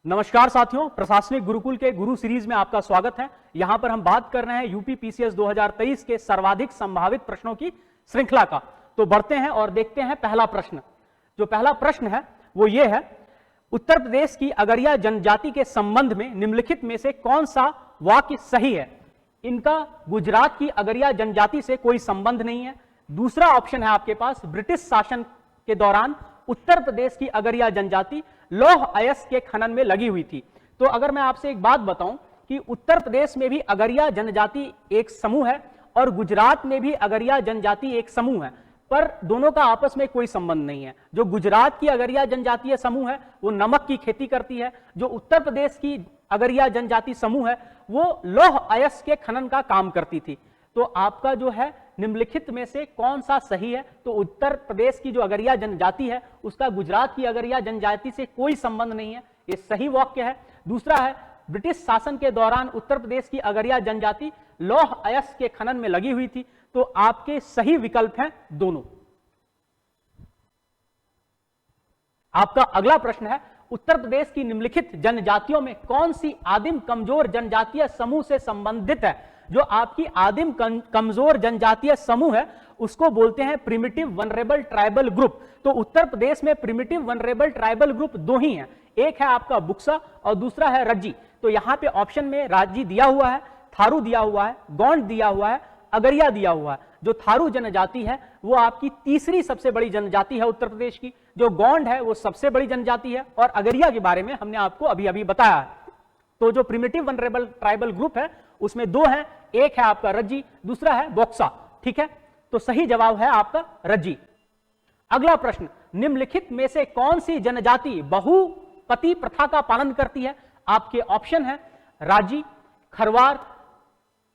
नमस्कार साथियों, प्रशासनिक गुरुकुल के गुरु सीरीज में आपका स्वागत है। यहां पर हम बात कर रहे हैं यूपी पीसीएस 2023 के सर्वाधिक संभावित प्रश्नों की श्रृंखला का। तो बढ़ते हैं और देखते हैं पहला प्रश्न। जो पहला प्रश्न है वो ये है, उत्तर प्रदेश की अगरिया जनजाति के संबंध में निम्नलिखित में से कौन सा वाक्य सही है? इनका गुजरात की अगरिया जनजाति से कोई संबंध नहीं है। दूसरा ऑप्शन है आपके पास, ब्रिटिश शासन के दौरान उत्तर प्रदेश की अगरिया जनजाति लौह अयस्क के खनन में लगी हुई थी। तो अगर मैं आपसे एक बात बताऊं कि उत्तर प्रदेश में भी अगरिया जनजाति एक समूह है और गुजरात में भी अगरिया जनजाति एक समूह है, पर दोनों का आपस में कोई संबंध नहीं है। जो गुजरात की अगरिया जनजातीय समूह है वो नमक की खेती करती है, जो उत्तर प्रदेश की अगरिया जनजाति समूह है वो लौह अयस्क के खनन का काम करती थी। तो आपका जो है निम्नलिखित में से कौन सा सही है? तो उत्तर प्रदेश की जो अगरिया जनजाति है उसका गुजरात की अगरिया जनजाति से कोई संबंध नहीं है, ये सही वाक्य है। दूसरा है, ब्रिटिश शासन के दौरान उत्तर प्रदेश की अगरिया जनजाति लौह अयस्क के खनन में लगी हुई थी। तो आपके सही विकल्प हैं दोनों। आपका अगला प्रश्न है, उत्तर प्रदेश की निम्नलिखित जनजातियों में कौन सी आदिम कमजोर जनजातीय समूह से संबंधित है? जो आपकी आदिम कमजोर जनजातीय समूह है उसको बोलते हैं प्रिमिटिव वनरेबल ट्राइबल ग्रुप। तो उत्तर प्रदेश में प्रिमिटिव वनरेबल ट्राइबल ग्रुप दो ही हैं, एक है आपका बुक्सा और दूसरा है रज्जी। तो यहां पे ऑप्शन में राजी दिया हुआ है, थारू दिया हुआ है, गोंड दिया हुआ है, अगरिया दिया हुआ है। जो थारू जनजाति है वो आपकी तीसरी सबसे बड़ी जनजाति है उत्तर प्रदेश की, जो गोंड है वो सबसे बड़ी जनजाति है, और अगरिया के बारे में हमने आपको अभी अभी बताया है। तो जो प्रिमिटिव वनरेबल ट्राइबल ग्रुप है उसमें दो हैं, एक है आपका रज्जी, दूसरा है बोक्सा। ठीक है, तो सही जवाब है आपका रज्जी। अगला प्रश्न, निम्नलिखित में से कौन सी जनजाति बहुपति प्रथा का पालन करती है? आपके ऑप्शन है राजी, खरवार,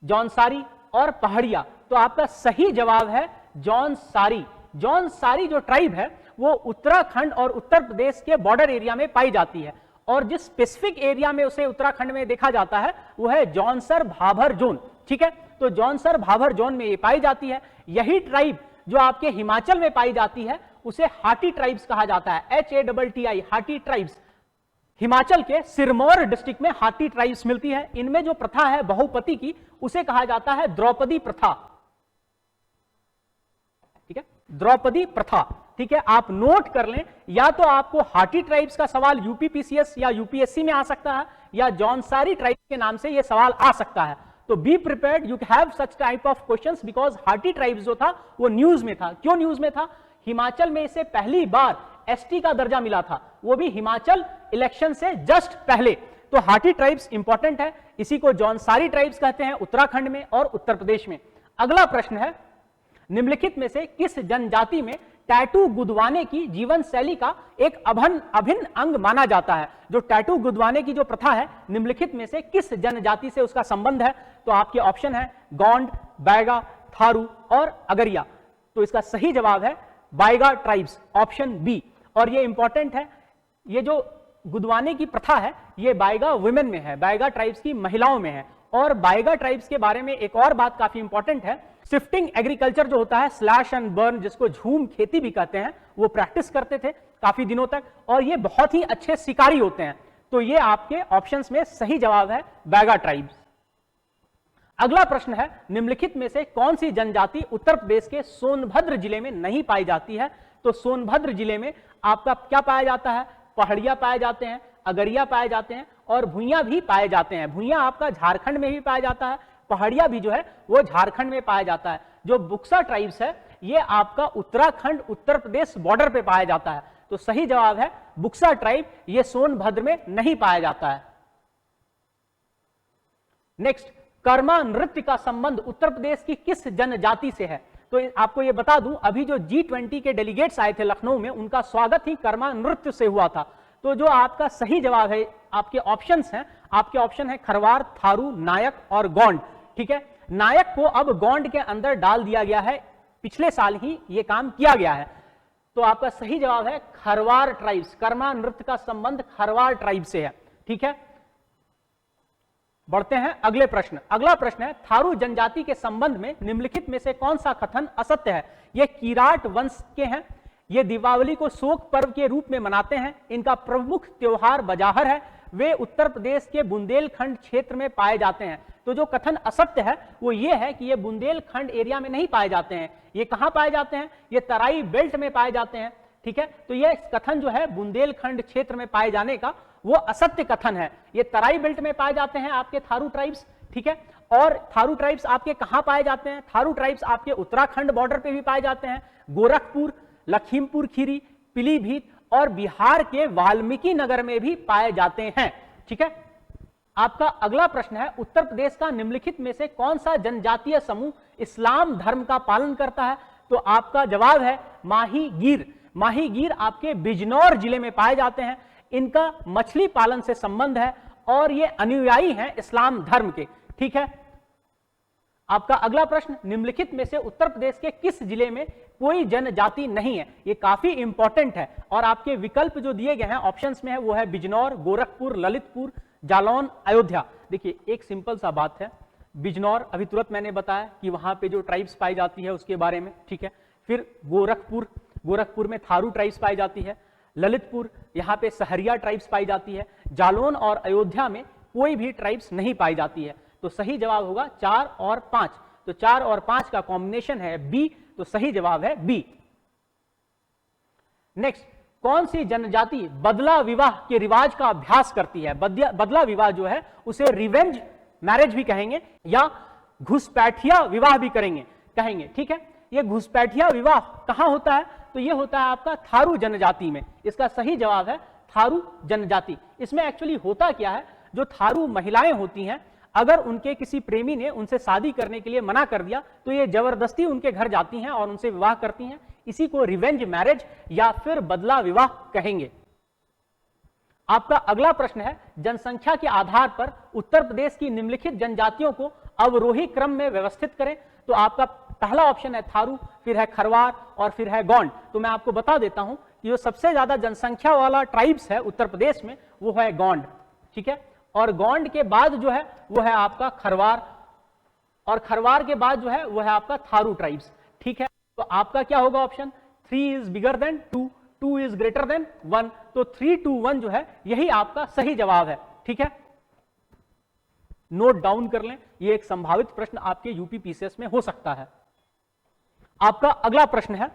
जौनसारी और पहाड़िया। तो आपका सही जवाब है जौनसारी। जौनसारी जो ट्राइब है वो उत्तराखंड और उत्तर प्रदेश के बॉर्डर एरिया में पाई जाती है, और जिस स्पेसिफिक एरिया में उसे उत्तराखंड में देखा जाता है वो है जौनसर भाभर जोन। ठीक है, तो जौनसर भाभर जोन में ये पाई जाती है। यही ट्राइब जो आपके हिमाचल में पाई जाती है उसे हाटी ट्राइब्स कहा जाता है, HATTI, हाटी ट्राइब्स। हिमाचल के सिरमौर डिस्ट्रिक्ट में हाटी ट्राइब्स मिलती है। इनमें जो प्रथा है बहुपति की उसे कहा जाता है द्रौपदी प्रथा। ठीक है, द्रौपदी प्रथा। ठीक है, आप नोट कर लें, या तो आपको हाटी ट्राइब्स का सवाल यूपी पीसीएस या यूपीएससी में आ सकता है, या जौनसारी ट्राइब्स के नाम से यह सवाल आ सकता है। तो be prepared, you have such type of questions, because Hatti tribes जो था वो न्यूज में था। क्यों न्यूज में था? हिमाचल में इसे पहली बार एसटी का दर्जा मिला था, वो भी हिमाचल इलेक्शन से जस्ट पहले। तो हाटी ट्राइब्स इंपॉर्टेंट है, इसी को जौनसारी ट्राइब्स कहते हैं उत्तराखंड में और उत्तर प्रदेश में। अगला प्रश्न है, निम्नलिखित में से किस जनजाति में टैटू गुदवाने की जीवन शैली का एक अभिन्न अंग माना जाता है? जो टैटू गुदवाने की जो प्रथा है निम्नलिखित में से किस जनजाति से उसका संबंध है? तो आपके ऑप्शन है गोंड, बैगा, थारू और अगरिया। तो इसका सही जवाब है बाइगा ट्राइब्स, ऑप्शन बी। और ये इंपॉर्टेंट है, ये जो गुदवाने की प्रथा है ये बाइगा वुमेन में है, बाइगा ट्राइब्स की महिलाओं में है। और बाइगा ट्राइब्स के बारे में एक और बात काफी इंपॉर्टेंट है, शिफ्टिंग एग्रीकल्चर जो होता है, स्लैश एंड बर्न, जिसको झूम खेती भी कहते हैं, वो प्रैक्टिस करते थे काफी दिनों तक, और ये बहुत ही अच्छे शिकारी होते हैं। तो ये आपके ऑप्शंस में सही जवाब है बाइगा ट्राइब्स। अगला प्रश्न है, निम्नलिखित में से कौन सी जनजाति उत्तर प्रदेश के सोनभद्र जिले में नहीं पाई जाती है? तो सोनभद्र जिले में आपका क्या पाया जाता है? पहाड़िया पाए जाते हैं, अगरिया पाए जाते हैं और भुइयां भी पाए जाते हैं। भुइयां आपका झारखंड में भी पाया जाता है, पहाड़िया भी जो है वो झारखंड में पाया जाता है। जो बुक्सा ट्राइब्स है ये आपका उत्तराखंड उत्तर प्रदेश बॉर्डर पे पाया जाता है। तो सही जवाब है बुक्सा ट्राइब, ये सोनभद्र में नहीं पाया जाता है। नेक्स्ट, कर्मा नृत्य का संबंध उत्तर प्रदेश की किस जनजाति से है? तो आपको ये बता दूं, अभी जो G20 के डेलीगेट्स आए थे लखनऊ में, उनका स्वागत ही कर्मा नृत्य से हुआ था। तो जो आपका सही जवाब है, आपके ऑप्शंस हैं, आपके ऑप्शन है खरवार, थारू, नायक और गोंड। ठीक है, नायक को अब गोंड के अंदर डाल दिया गया है, पिछले साल ही ये काम किया गया है। तो आपका सही जवाब है खरवार ट्राइब्स, कर्मा नृत्य का संबंध खरवार ट्राइब से है। ठीक है, बढ़ते हैं अगले प्रश्न। अगला प्रश्न है, थारू जनजाति के संबंध में निम्नलिखित में से कौन सा कथन असत्य है? ये किराट वंश के हैं, ये दीपावली को शोक पर्व के रूप में मनाते हैं, इनका प्रमुख त्योहार बजाहर है, वे उत्तर प्रदेश के बुंदेलखंड क्षेत्र में पाए जाते हैं। तो जो कथन असत्य है वो ये है कि ये बुंदेलखंड एरिया में नहीं पाए जाते हैं। ये कहां पाए जाते हैं? ये तराई बेल्ट में पाए जाते हैं। ठीक है, तो ये कथन जो है बुंदेलखंड क्षेत्र में पाए जाने का वो असत्य कथन है। ये तराई बेल्ट में पाए जाते हैं आपके थारू ट्राइब्स। ठीक है, और थारू ट्राइब्स आपके कहां पाए जाते हैं? थारू ट्राइब्स आपके उत्तराखंड बॉर्डर पे भी पाए जाते हैं, गोरखपुर, लखीमपुर खीरी, पीलीभीत और बिहार के वाल्मीकि नगर में भी पाए जाते हैं। ठीक है, आपका अगला प्रश्न है, उत्तर प्रदेश का निम्नलिखित में से कौन सा जनजातीय समूह इस्लाम धर्म का पालन करता है? तो आपका जवाब है माही गिर। माही गिर आपके बिजनौर जिले में पाए जाते हैं। इनका मछली पालन से संबंध है और ये अनुयायी हैं इस्लाम धर्म के। ठीक है, आपका अगला प्रश्न, निम्नलिखित में से उत्तर प्रदेश के किस जिले में कोई जनजाति नहीं है? ये काफी इंपॉर्टेंट है और आपके विकल्प जो दिए गए हैं ऑप्शंस में है वो है बिजनौर, गोरखपुर, ललितपुर, जालौन, अयोध्या। देखिए एक सिंपल सा बात है, बिजनौर अभी तुरंत मैंने बताया कि वहां पे जो ट्राइब्स पाई जाती है उसके बारे में। ठीक है, फिर गोरखपुर में थारू ट्राइब्स पाई जाती है, ललितपुर यहाँ पे सहरिया ट्राइब्स पाई जाती है, जालौन और अयोध्या में कोई भी ट्राइब्स नहीं पाई जाती है। तो सही जवाब होगा 4 और 5। तो 4 और 5 का कॉम्बिनेशन है बी, तो सही जवाब है बी। नेक्स्ट, कौन सी जनजाति बदला विवाह के रिवाज का अभ्यास करती है? बदला विवाह जो है उसे रिवेंज मैरिज भी कहेंगे या घुसपैठिया विवाह भी कहेंगे। ठीक है, ये घुसपैठिया विवाह कहां होता है? तो ये होता है आपका थारू जनजाति में। इसका सही जवाब है थारू जनजाति। इसमें एक्चुअली होता क्या है, जो थारू महिलाएं होती हैं अगर उनके किसी प्रेमी ने उनसे शादी करने के लिए मना कर दिया तो ये जबरदस्ती उनके घर जाती हैं और उनसे विवाह करती हैं। इसी को रिवेंज मैरिज या फिर बदला विवाह कहेंगे। आपका अगला प्रश्न है, जनसंख्या के आधार पर उत्तर प्रदेश की निम्नलिखित जनजातियों को अवरोही क्रम में व्यवस्थित करें। तो आपका पहला ऑप्शन है थारू, फिर है खरवार और फिर है गोंड। तो मैं आपको बता देता हूं कि जो सबसे ज्यादा जनसंख्या वाला ट्राइब्स है उत्तर प्रदेश में वो है गोंड। ठीक है, और गोंड के बाद जो है वो है आपका खरवार, और खरवार के बाद जो है वो है आपका थारू ट्राइब्स। ठीक है, तो आपका क्या होगा option? 3 is bigger than 2, 2 is greater than 1। तो 3 to 1 जो है यही आपका सही जवाब है। ठीक है, नोट डाउन कर लें, ये एक संभावित प्रश्न आपके यूपी पीसीएस में हो सकता है। आपका अगला प्रश्न है,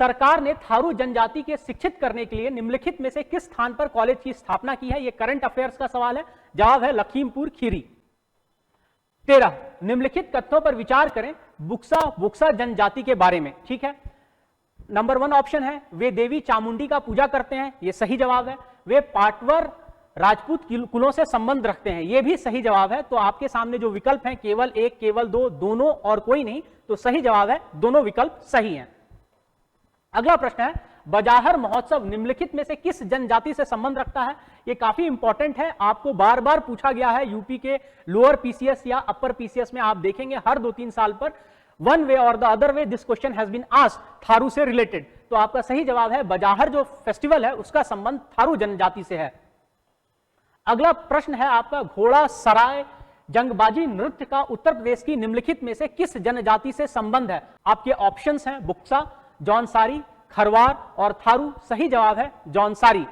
सरकार ने थारू जनजाति के शिक्षित करने के लिए निम्नलिखित में से किस स्थान पर कॉलेज की स्थापना की है? यह करंट अफेयर्स का सवाल है। जवाब है लखीमपुर खीरी। 13, निम्नलिखित तथ्यों पर विचार करें बुक्सा जनजाति के बारे में। ठीक है, नंबर 1 ऑप्शन है वे देवी चामुंडी का पूजा करते हैं, यह सही जवाब है। वे पाटवर राजपूत कुलों से संबंध रखते हैं, यह भी सही जवाब है। तो आपके सामने जो विकल्प हैं केवल 1, केवल 2, दोनों और कोई नहीं, तो सही जवाब है दोनों विकल्प सही हैं। अगला प्रश्न है, बजाहर महोत्सव निम्नलिखित में से किस जनजाति से संबंध रखता है? यह काफी इंपॉर्टेंट है, आपको बार बार पूछा गया है यूपी के लोअर पीसीएस या अपर पीसीएस में। आप देखेंगे हर 2-3 साल पर वन वे और the other way this question has been asked Tharu से रिलेटेड। तो आपका सही जवाब है बजाहर जो फेस्टिवल है उसका संबंध थारू जनजाति से है। अगला प्रश्न है आपका, घोड़ा सराय जंगबाजी नृत्य का उत्तर प्रदेश की निम्नलिखित में से किस जनजाति से संबंध है? आपके ऑप्शंस हैं बुक्सा, जौनसारी, खरवार और थारू। सही जवाब है जौनसारी।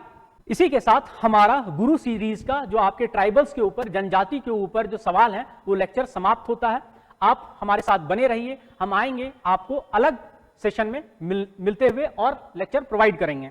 इसी के साथ हमारा गुरु सीरीज का जो आपके ट्राइबल्स के ऊपर, जनजाति के ऊपर जो सवाल है वो लेक्चर समाप्त होता है। आप हमारे साथ बने रहिए, हम आएंगे आपको अलग सेशन में मिलते हुए और लेक्चर प्रोवाइड करेंगे।